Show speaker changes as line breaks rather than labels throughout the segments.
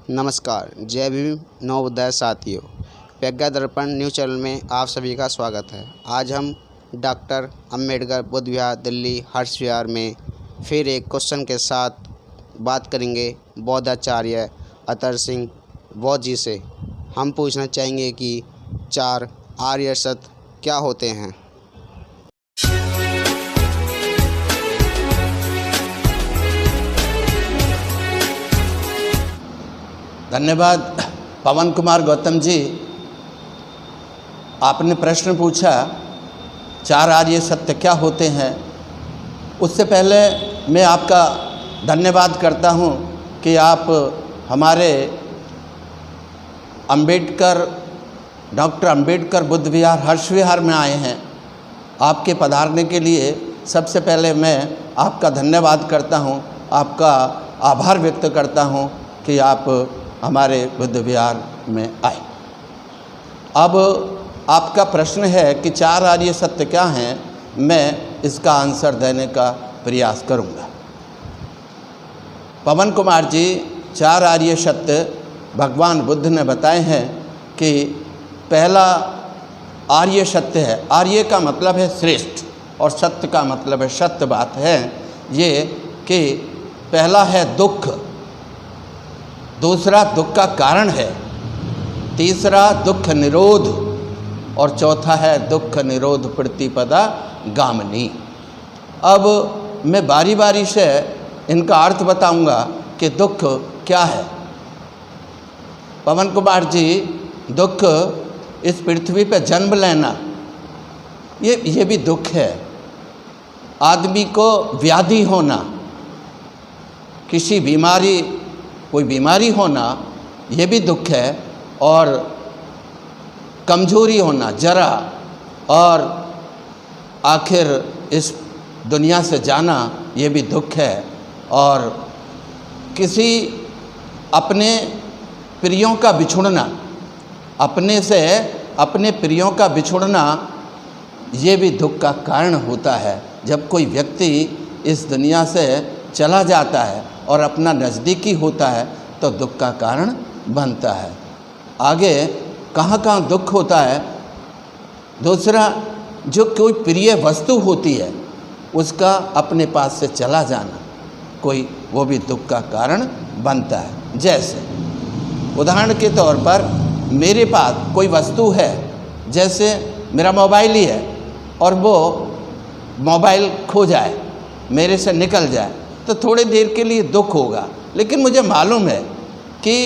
नमस्कार, जय भीम नवोदय साथियों। प्रज्ञा दर्पण न्यूज़ चैनल में आप सभी का स्वागत है। आज हम डॉक्टर अंबेडकर बुद्ध विहार दिल्ली हर्ष विहार में फिर एक क्वेश्चन के साथ बात करेंगे बौद्धाचार्य अतर सिंह बौद्ध जी से। हम पूछना चाहेंगे कि 4 आर्य सत्य क्या होते हैं।
धन्यवाद पवन कुमार गौतम जी। आपने प्रश्न पूछा 4 आर्य सत्य क्या होते हैं। उससे पहले मैं आपका धन्यवाद करता हूं कि आप हमारे डॉक्टर अंबेडकर बुद्ध विहार हर्ष विहार में आए हैं। आपके पधारने के लिए सबसे पहले मैं आपका धन्यवाद करता हूं, आपका आभार व्यक्त करता हूं कि आप हमारे बुद्ध विहार में आए। अब आपका प्रश्न है कि 4 आर्य सत्य क्या हैं, मैं इसका आंसर देने का प्रयास करूंगा। पवन कुमार जी, 4 आर्य सत्य भगवान बुद्ध ने बताए हैं कि पहला आर्य सत्य है। आर्य का मतलब है श्रेष्ठ और सत्य का मतलब है सत्य बात है ये कि पहला है दुख, दूसरा दुख का कारण है, तीसरा दुख निरोध और चौथा है दुख निरोध प्रतिपदा गामिनी। अब मैं बारी बारी से इनका अर्थ बताऊंगा कि दुख क्या है। पवन कुमार जी, दुख इस पृथ्वी पर जन्म लेना ये भी दुख है। आदमी को व्याधि होना, कोई बीमारी होना ये भी दुख है, और कमजोरी होना, जरा, और आखिर इस दुनिया से जाना ये भी दुख है। और किसी अपने प्रियों का बिछुड़ना, अपने से अपने प्रियों का बिछुड़ना ये भी दुख का कारण होता है। जब कोई व्यक्ति इस दुनिया से चला जाता है और अपना नज़दीकी होता है तो दुख का कारण बनता है। आगे कहाँ कहाँ दुख होता है। दूसरा, जो कोई प्रिय वस्तु होती है उसका अपने पास से चला जाना, वो भी दुख का कारण बनता है। जैसे उदाहरण के तौर पर मेरे पास कोई वस्तु है, जैसे मेरा मोबाइल ही है, और वो मोबाइल खो जाए, मेरे से निकल जाए, तो थोड़ी देर के लिए दुख होगा। लेकिन मुझे मालूम है कि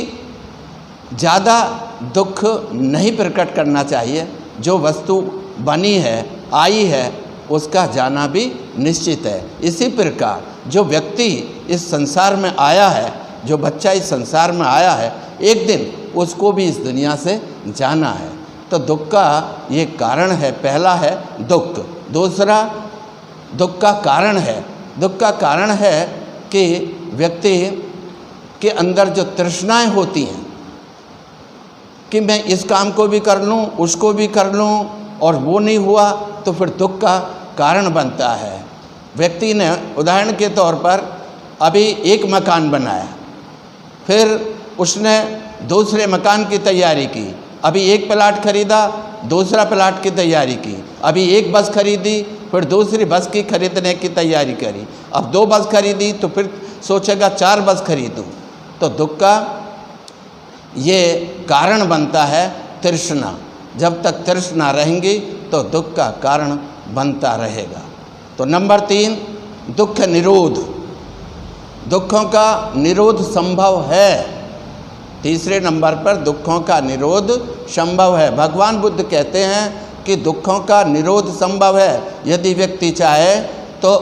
ज़्यादा दुख नहीं प्रकट करना चाहिए। जो वस्तु बनी है, आई है, उसका जाना भी निश्चित है। इसी प्रकार जो व्यक्ति इस संसार में आया है, जो बच्चा इस संसार में आया है, एक दिन उसको भी इस दुनिया से जाना है। तो दुख का ये कारण है। पहला है दुख। दूसरा दुख का कारण है। दुख का कारण है कि व्यक्ति के अंदर जो तृष्णाएं होती हैं कि मैं इस काम को भी कर लूं, उसको भी कर लूं, और वो नहीं हुआ तो फिर दुख का कारण बनता है। व्यक्ति ने उदाहरण के तौर पर अभी एक मकान बनाया, फिर उसने दूसरे मकान की तैयारी की, अभी एक प्लाट खरीदा, दूसरा प्लाट की तैयारी की, अभी एक बस खरीदी, फिर दूसरी बस की खरीदने की तैयारी करी, अब 2 बस खरीदी तो फिर सोचेगा 4 बस खरीदूं। तो दुख का ये कारण बनता है तृष्णा। जब तक तृष्णा रहेंगी तो दुख का कारण बनता रहेगा। तो नंबर 3, दुख निरोध। दुखों का निरोध संभव है। तीसरे नंबर पर दुखों का निरोध संभव है। भगवान बुद्ध कहते हैं कि दुखों का निरोध संभव है। यदि व्यक्ति चाहे तो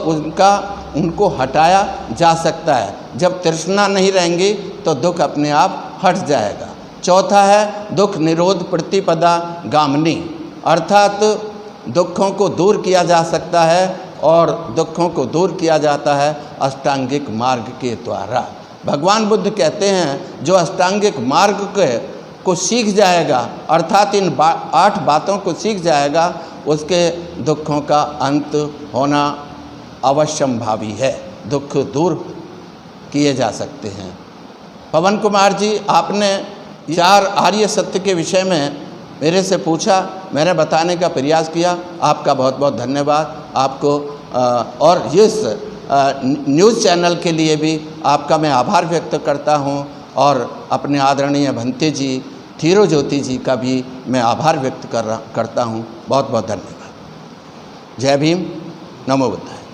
उनको हटाया जा सकता है। जब तृष्णा नहीं रहेंगी तो दुख अपने आप हट जाएगा। चौथा है दुख निरोध प्रतिपदा गामिनी, अर्थात दुखों को दूर किया जा सकता है, और दुखों को दूर किया जाता है अष्टांगिक मार्ग के द्वारा। भगवान बुद्ध कहते हैं जो अष्टांगिक मार्ग को सीख जाएगा, अर्थात इन 8 बातों को सीख जाएगा, उसके दुखों का अंत होना अवश्यंभावी है। दुख दूर किए जा सकते हैं। पवन कुमार जी, आपने 4 आर्य सत्य के विषय में मेरे से पूछा, मैंने बताने का प्रयास किया। आपका बहुत बहुत धन्यवाद आपको। और इस न्यूज़ चैनल के लिए भी आपका मैं आभार व्यक्त करता हूं, और अपने आदरणीय भंते जी, थीरो ज्योति जी का भी मैं आभार व्यक्त करता हूं। बहुत बहुत धन्यवाद। जय भीम, नमो बुद्धाय।